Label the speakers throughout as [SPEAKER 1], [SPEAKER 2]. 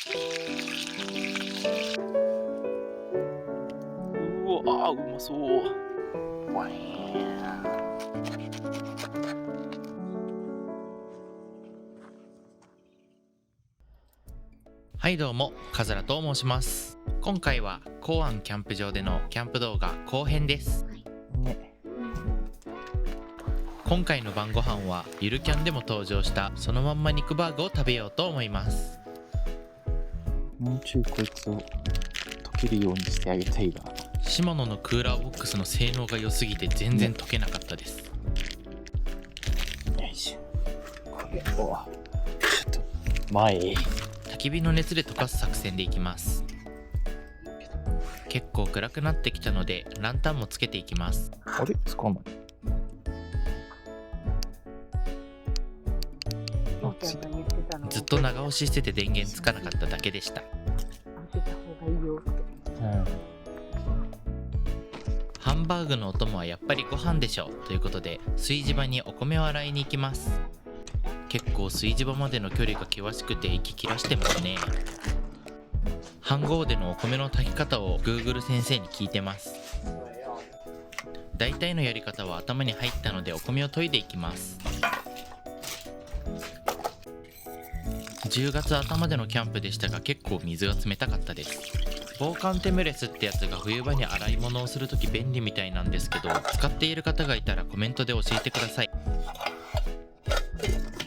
[SPEAKER 1] うわあ、うまそう。わい。
[SPEAKER 2] はいどうも、カズラと申します。今回は公安キャンプ場でのキャンプ動画後編です。
[SPEAKER 1] ね。
[SPEAKER 2] 今回の晩ご飯はゆるキャンでも登場したそのまんま肉バーグを食べようと思います。
[SPEAKER 1] もうちょいこいつを溶けるようにしてあげたいが。
[SPEAKER 2] シマノのクーラーボックスの性能が良すぎて全然溶けなかったです。
[SPEAKER 1] よいしょ。これをちょっと前へ。
[SPEAKER 2] 焚き火の熱で溶かす作戦でいきます。結構暗くなってきたのでランタンもつけていきます。
[SPEAKER 1] あれつかない。あ、ついた。
[SPEAKER 2] ずっと長押ししてて電源つかなかっただけでした。
[SPEAKER 3] 開けた方がいいよって。
[SPEAKER 2] ハンバーグのお供はやっぱりご飯でしょということで炊事場にお米を洗いに行きます。結構炊事場までの距離が険しくて息切らしてますね。飯盒でのお米の炊き方を Google 先生に聞いてます。大体のやり方は頭に入ったのでお米を研いでいきます。10月頭でのキャンプでしたが結構水が冷たかったです。防寒テムレスってやつが冬場に洗い物をするとき便利みたいなんですけど、使っている方がいたらコメントで教えてください。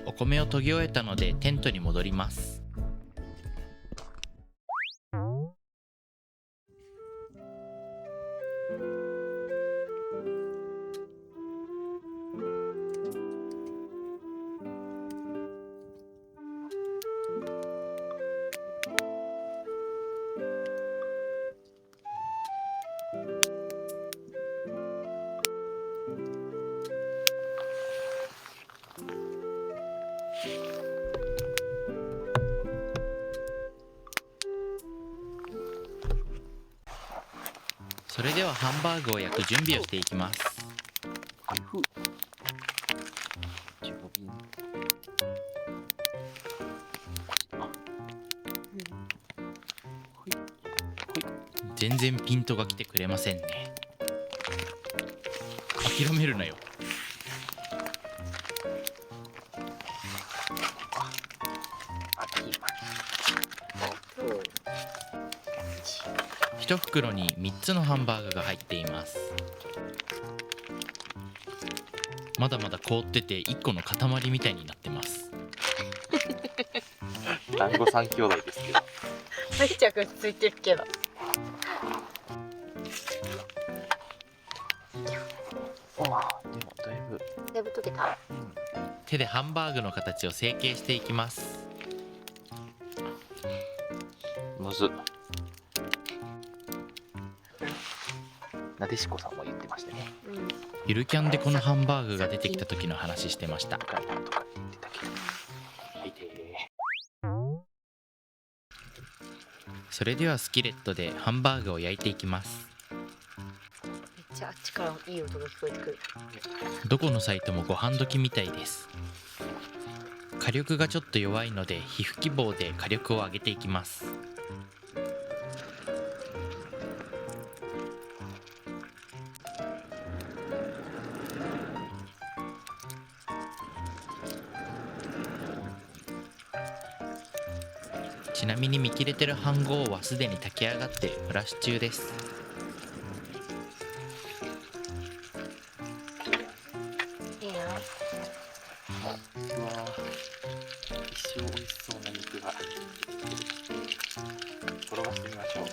[SPEAKER 2] お米を研ぎ終えたのでテントに戻ります。それではハンバーグを焼く準備をしていきます。全然ピントが来てくれませんね。諦めるなよ。1袋に3つのハンバーグが入っています。まだまだ凍ってて1個の塊みたいになってます。
[SPEAKER 1] 団子三兄弟ですけど。
[SPEAKER 3] めちゃくちゃついてるけど。
[SPEAKER 1] でもだいぶ。
[SPEAKER 3] だいぶ溶けた。
[SPEAKER 2] 手でハンバーグの形を成形していきます。
[SPEAKER 1] むずっ。なでしこさんも言ってましたね。
[SPEAKER 2] ゆるキャンでこのハンバーグが出てきた時の話してました。
[SPEAKER 1] なんとかって言ってたけど。はいて
[SPEAKER 2] それではスキレットでハンバーグを焼いていきます。
[SPEAKER 3] めっちゃあっちからいい音が聞こえてくる。
[SPEAKER 2] どこのサイトもご飯時みたいです。火力がちょっと弱いので火吹き棒で火力を上げていきます。ちなみに見切れてる飯盒はすでに炊き上がって蒸らし中です。
[SPEAKER 3] いいな。
[SPEAKER 1] うわ一生美味しそうな肉が。転がしてみましょう。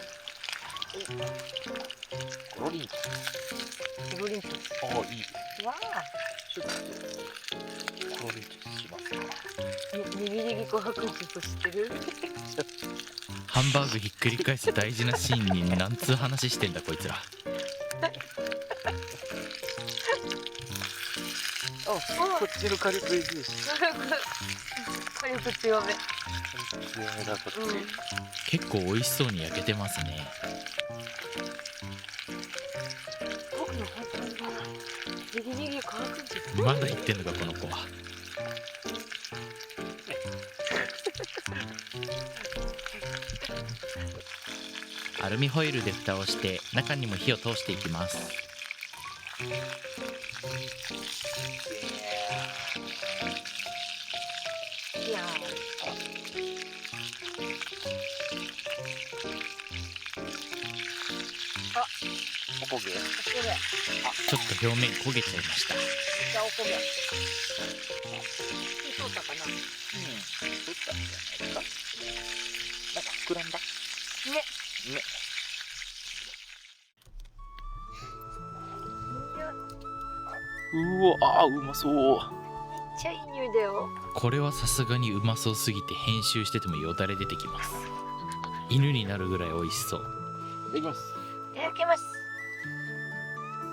[SPEAKER 1] コロリン。
[SPEAKER 3] コロリンと。
[SPEAKER 1] おーいい。
[SPEAKER 3] わあ。
[SPEAKER 1] ちょっとコロリンとしますか。
[SPEAKER 3] にぎにぎ琥珀術知ってる？
[SPEAKER 2] ハンバーグひっくり返す大事なシーンに何通話してんだこいつら。
[SPEAKER 1] こっちの火力重視。
[SPEAKER 3] 火力強め。
[SPEAKER 1] 強めだこっち。
[SPEAKER 2] 結構美味しそうに焼けてますね。
[SPEAKER 3] 僕の本当ににぎにぎ琥珀術。
[SPEAKER 2] まだ言ってんのかこの子は。アルミホイルで蓋をして中にも火を通していきます。
[SPEAKER 3] いや
[SPEAKER 1] おこげ。
[SPEAKER 3] おこげ。
[SPEAKER 2] ちょっと表面焦げちゃいました。
[SPEAKER 3] じゃあおこげ。火通ったかな。
[SPEAKER 1] うん。どったんじゃないか。なんか膨らんだ。
[SPEAKER 3] ね。
[SPEAKER 1] ね。うわ、うまそう。
[SPEAKER 3] めっちゃいい匂いだよ。
[SPEAKER 2] これはさすがにうまそうすぎて編集しててもよだれ出てきます。犬になるぐらい美味しそう。
[SPEAKER 1] いただきます。
[SPEAKER 3] いただきます。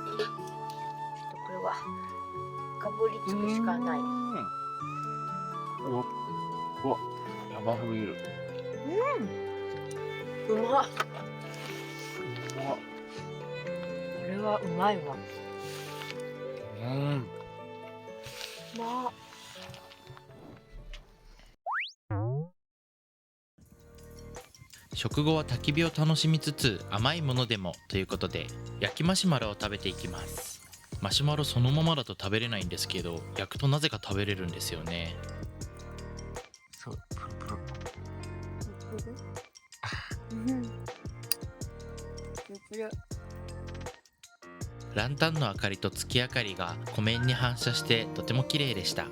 [SPEAKER 3] ちょっとこれはかぶりつくしかない。
[SPEAKER 1] うわ、やばすぎる。
[SPEAKER 3] うまっ。
[SPEAKER 1] うわ、
[SPEAKER 3] これはうまいわ。まあ。
[SPEAKER 2] 食後は焚き火を楽しみつつ甘いものでもということで焼きマシュマロを食べていきます。マシュマロそのままだと食べれないんですけど、焼くとなぜか食べれるんですよね。
[SPEAKER 1] そう、プルプル。
[SPEAKER 2] ランタンの明かりと月明かりが湖面に反射してとても綺麗でした。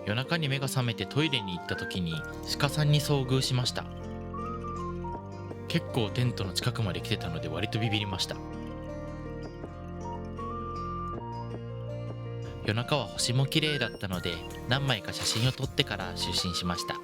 [SPEAKER 2] 夜中に目が覚めてトイレに行った時に鹿さんに遭遇しました。結構テントの近くまで来てたので割とビビりました。夜中は星も綺麗だったので何枚か写真を撮ってから就寝しました。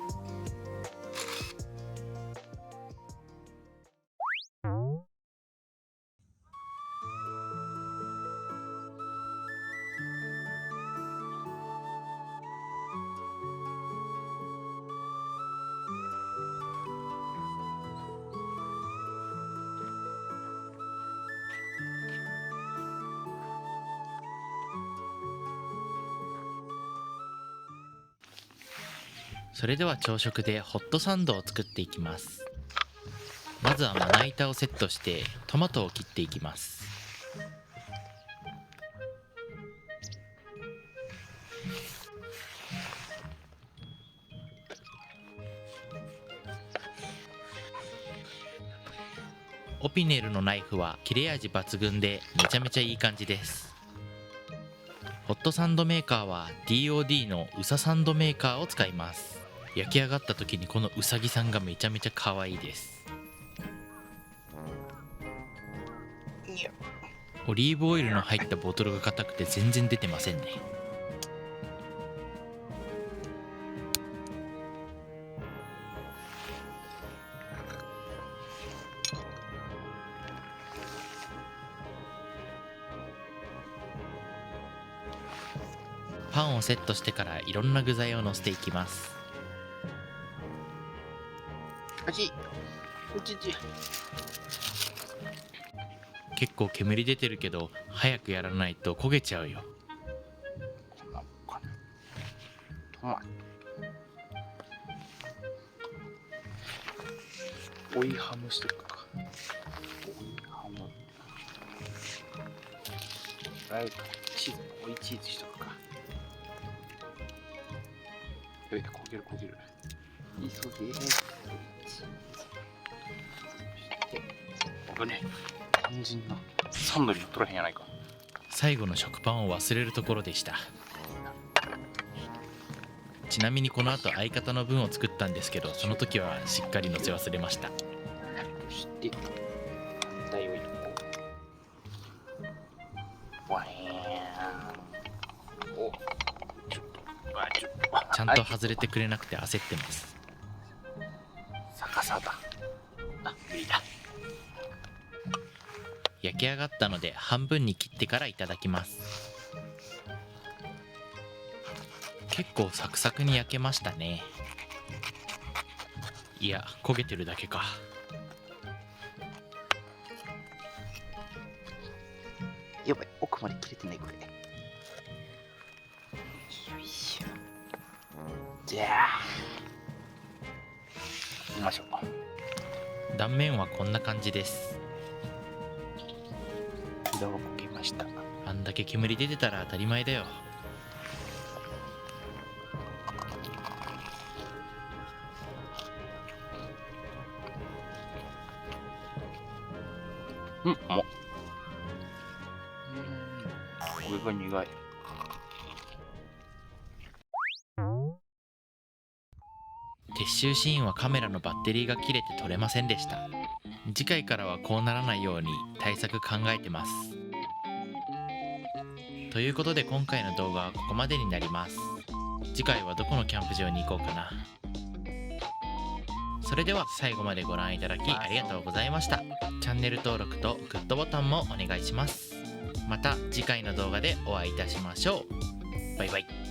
[SPEAKER 2] それでは朝食でホットサンドを作っていきます。まずはまな板をセットしてトマトを切っていきます。オピネルのナイフは切れ味抜群でめちゃめちゃいい感じです。ホットサンドメーカーは DOD のウササンドメーカーを使います。焼き上がった時にこのウサギさんがめちゃめちゃ可愛いです。オリーブオイルの入ったボトルが硬くて全然出てませんね。パンをセットしてからいろんな具材をのせていきます。結構煙出てるけど早くやらないと焦げちゃうよ。
[SPEAKER 1] 追いハムしていくか。追いハム。チーズ、追いチーズしとくか。焦げる。急げ。僕ね、肝心なサンドに乗っとらへんやないか。
[SPEAKER 2] 最後の食パンを忘れるところでした。ちなみにこの後相方の分を作ったんですけど、その時はしっかり乗せ忘れました。
[SPEAKER 1] そして反対をいこう。わーん。お、ちょっと
[SPEAKER 2] ちゃんと外れてくれなくて焦ってます。
[SPEAKER 1] 逆さだ。無理だ。
[SPEAKER 2] 焼き上がったので半分に切ってからいただきます。結構サクサクに焼けましたね。いや、焦げてるだけか。
[SPEAKER 1] やばい、奥まで切れてないこれ。いしょ。じゃあ行きましょう。
[SPEAKER 2] 断面はこんな感じです。
[SPEAKER 1] 色をこけました。
[SPEAKER 2] あんだけ煙出てたら当たり前だよ。
[SPEAKER 1] もう上が苦い。
[SPEAKER 2] 撤収シーンはカメラのバッテリーが切れて撮れませんでした。次回からはこうならないように対策考えてます。ということで今回の動画はここまでになります。次回はどこのキャンプ場に行こうかな。それでは最後までご覧いただきありがとうございました。チャンネル登録とグッドボタンもお願いします。また次回の動画でお会いいたしましょう。バイバイ。